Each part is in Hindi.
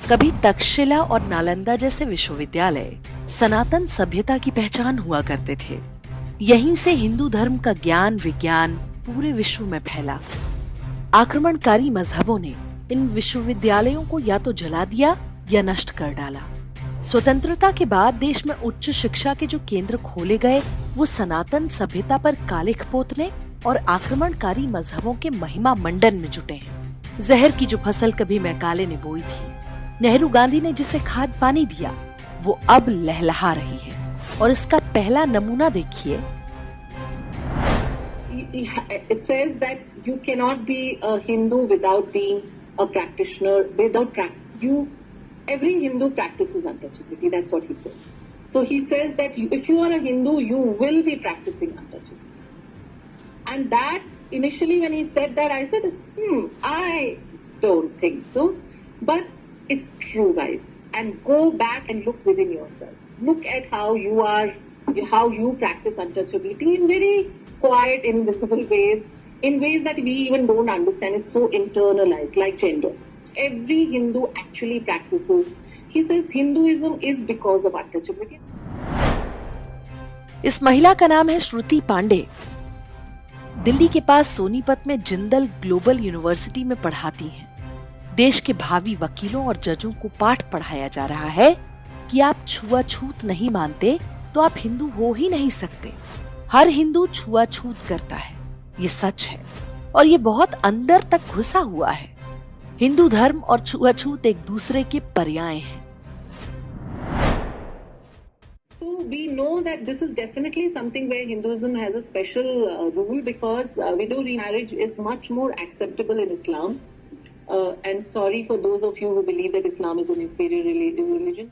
कभी तक्षशिला और नालंदा जैसे विश्वविद्यालय सनातन सभ्यता की पहचान हुआ करते थे। यहीं से हिंदू धर्म का ज्ञान विज्ञान पूरे विश्व में फैला। आक्रमणकारी मजहबों ने इन विश्वविद्यालयों को या तो जला दिया या नष्ट कर डाला। स्वतंत्रता के बाद देश में उच्च शिक्षा के जो केंद्र खोले गए वो सनातन सभ्यता पर कालिख पोतने और आक्रमणकारी मजहबों के महिमा मंडन में जुटे हैं। जहर की जो फसल कभी मैकाले ने बोई थी, नेहरू गांधी ने जिसे खाद पानी दिया, वो अब लहलहा रही है। और इसका पहला नमूना देखिए। It says that you cannot be a Hindu without being a practitioner. Every Hindu practices untouchability. That's what he says. So he says that if you are a Hindu, you will be practicing untouchability. And that initially when he said that, I said, I don't think so. But it's true, guys. And go back and look within yourselves. Look at how you practice untouchability in very quiet, invisible ways, in ways that we even don't understand. It's so internalized, like gender. Every Hindu actually practices. He says Hinduism is because of untouchability. इस महिला का नाम है श्रुति पांडे। दिल्ली के पास सोनीपत में जिंदल ग्लोबल यूनिवर्सिटी में पढ़ाती हैं। देश के भावी वकीलों और जजों को पाठ पढ़ाया जा रहा है कि आप छुआछूत नहीं मानते तो आप हिंदू हो ही नहीं सकते। हर हिंदू छुआछूत करता है, ये सच है और ये बहुत अंदर तक घुसा हुआ है। हिंदू धर्म और छुआछूत एक दूसरे के पर्याय हैं। So we know that this is definitely something where Hinduism has a special rule because widow remarriage is much more acceptable in Islam. And sorry for those of you who believe that Islam is an inferior religion.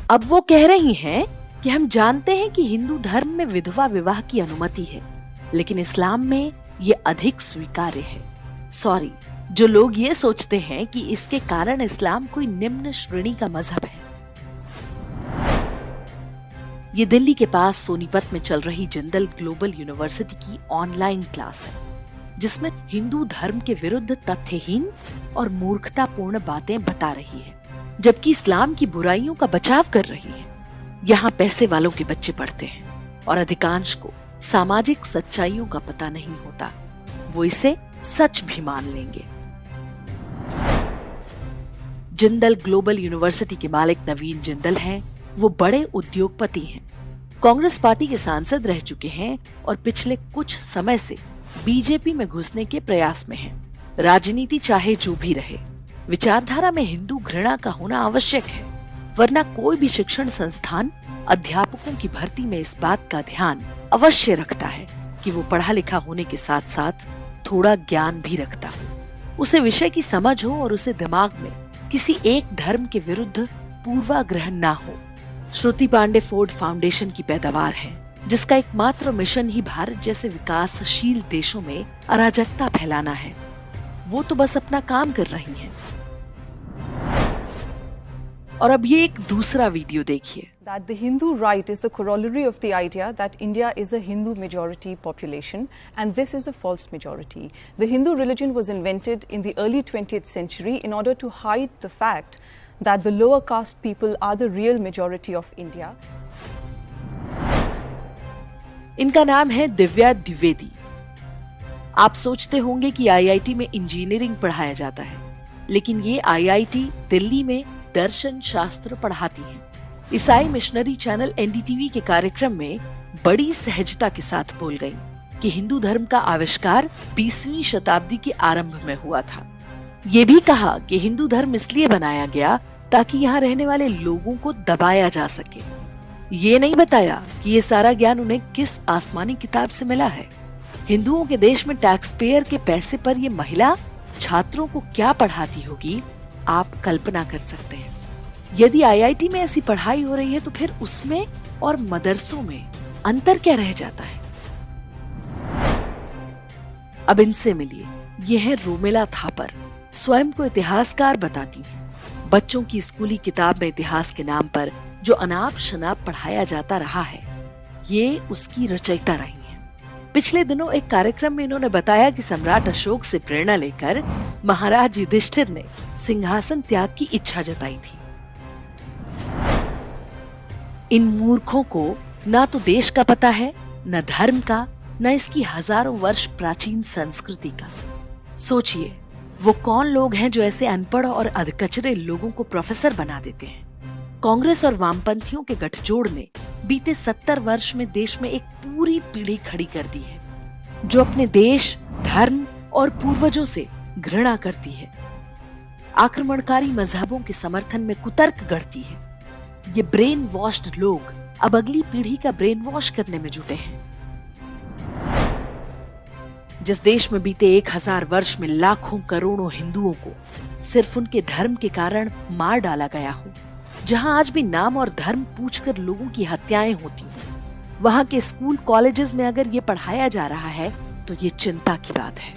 अब वो कह रही हैं कि हम जानते हैं कि हिंदू धर्म में विधवा विवाह की अनुमति है, लेकिन इस्लाम में ये अधिक स्वीकार्य है। सॉरी, जो लोग ये सोचते हैं कि इसके कारण इस्लाम कोई निम्न श्रेणी का मजहब है। ये दिल्ली के पास सोनीपत में चल रही जिंदल ग्लोबल यूनिवर्सिटी की ऑनलाइन क्लास है, जिसमें हिंदू धर्म के विरुद्ध तथ्यहीन और मूर्खतापूर्ण बातें बता रही है, जबकि इस्लाम की बुराइयों का बचाव कर रही है। यहाँ पैसे वालों के बच्चे पढ़ते हैं और अधिकांश को सामाजिक सच्चाइयों का पता नहीं होता। वो इसे सच भी मान लेंगे। जिंदल ग्लोबल यूनिवर्सिटी के मालिक नवीन जिंदल हैं। वो बड़े उद्योगपति हैं, कांग्रेस पार्टी के सांसद रह चुके हैं और पिछले कुछ समय से बीजेपी में घुसने के प्रयास में हैं। राजनीति चाहे जो भी रहे, विचारधारा में हिंदू घृणा का होना आवश्यक है, वरना कोई भी शिक्षण संस्थान अध्यापकों की भर्ती में इस बात का ध्यान अवश्य रखता है कि वो पढ़ा लिखा होने के साथ साथ थोड़ा ज्ञान भी रखता हो, उसे विषय की समझ हो और उसे दिमाग में किसी एक धर्म के विरुद्ध पूर्वाग्रह ना हो। श्रुति पांडे फोर्ड फाउंडेशन की पैदावार है, जिसका एकमात्र मिशन ही भारत जैसे विकासशील देशों में अराजकता फैलाना है। वो तो बस अपना काम कर रही हैं। और अब ये एक दूसरा वीडियो देखिए। That the Hindu right is the corollary of the idea that India is a Hindu majority population, and this is a false majority. The Hindu religion was invented in the early 20th century in order to hide the fact that the lower caste people are the real majority of India. इनका नाम है दिव्या द्विवेदी। आप सोचते होंगे कि आईआईटी में इंजीनियरिंग पढ़ाया जाता है, लेकिन ये आईआईटी दिल्ली में दर्शन शास्त्र पढ़ाती हैं। ईसाई मिशनरी चैनल एनडीटीवी के कार्यक्रम में बड़ी सहजता के साथ बोल गई कि हिंदू धर्म का आविष्कार 20वीं शताब्दी के आरंभ में हुआ था। ये भी कहा कि हिंदू धर्म इसलिए बनाया गया ताकि यहाँ रहने वाले लोगों को दबाया जा सके। ये नहीं बताया कि ये सारा ज्ञान उन्हें किस आसमानी किताब से मिला है। हिंदुओं के देश में टैक्स पेयर के पैसे पर ये महिला छात्रों को क्या पढ़ाती होगी, आप कल्पना कर सकते हैं। यदि आईआईटी में ऐसी पढ़ाई हो रही है तो फिर उसमें और मदरसों में अंतर क्या रह जाता है। अब इनसे मिलिए। ये है रोमेला थापर, स्वयं को इतिहासकार बताती हैं। बच्चों की स्कूली किताब में इतिहास के नाम पर जो अनाप शनाप पढ़ाया जाता रहा है, ये उसकी रचयिता रही हैं। पिछले दिनों एक कार्यक्रम में इन्होंने बताया कि सम्राट अशोक से प्रेरणा लेकर महाराज युधिष्ठिर ने सिंहासन त्याग की इच्छा जताई थी। इन मूर्खों को ना तो देश का पता है, न धर्म का, न इसकी हजारों वर्ष प्राचीन संस्कृति का। सोचिए, वो कौन लोग हैं जो ऐसे अनपढ़ और अधकचरे लोगों को प्रोफेसर बना देते हैं। कांग्रेस और वामपंथियों के गठजोड़ ने बीते 70 वर्ष में देश में एक पूरी पीढ़ी खड़ी कर दी है जो अपने देश, धर्म और पूर्वजों से घृणा करती है, आक्रमणकारी मजहबों के समर्थन में कुतर्क गढ़ती है। ये ब्रेन वॉश्ड लोग अब अगली पीढ़ी का ब्रेन वॉश करने में जुटे हैं। जिस देश में बीते 1000 वर्ष में लाखों करोड़ों हिंदुओं को सिर्फ उनके धर्म के कारण मार डाला गया हो, जहां आज भी नाम और धर्म पूछकर लोगों की हत्याएं होती हैं, वहां के स्कूल कॉलेजेस में अगर ये पढ़ाया जा रहा है तो ये चिंता की बात है।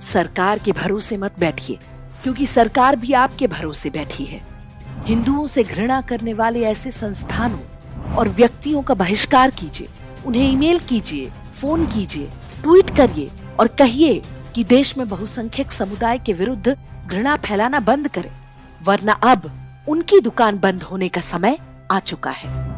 सरकार के भरोसे मत बैठिए, क्योंकि सरकार भी आपके भरोसे बैठी है। हिंदुओं से घृणा करने वाले ऐसे संस्थानों और व्यक्तियों का बहिष्कार कीजिए, उन्हें ईमेल कीजिए, फोन कीजिए, ट्वीट करिए और कहिए कि देश में बहुसंख्यक समुदाय के विरुद्ध घृणा फैलाना बंद करें, वरना अब उनकी दुकान बंद होने का समय आ चुका है।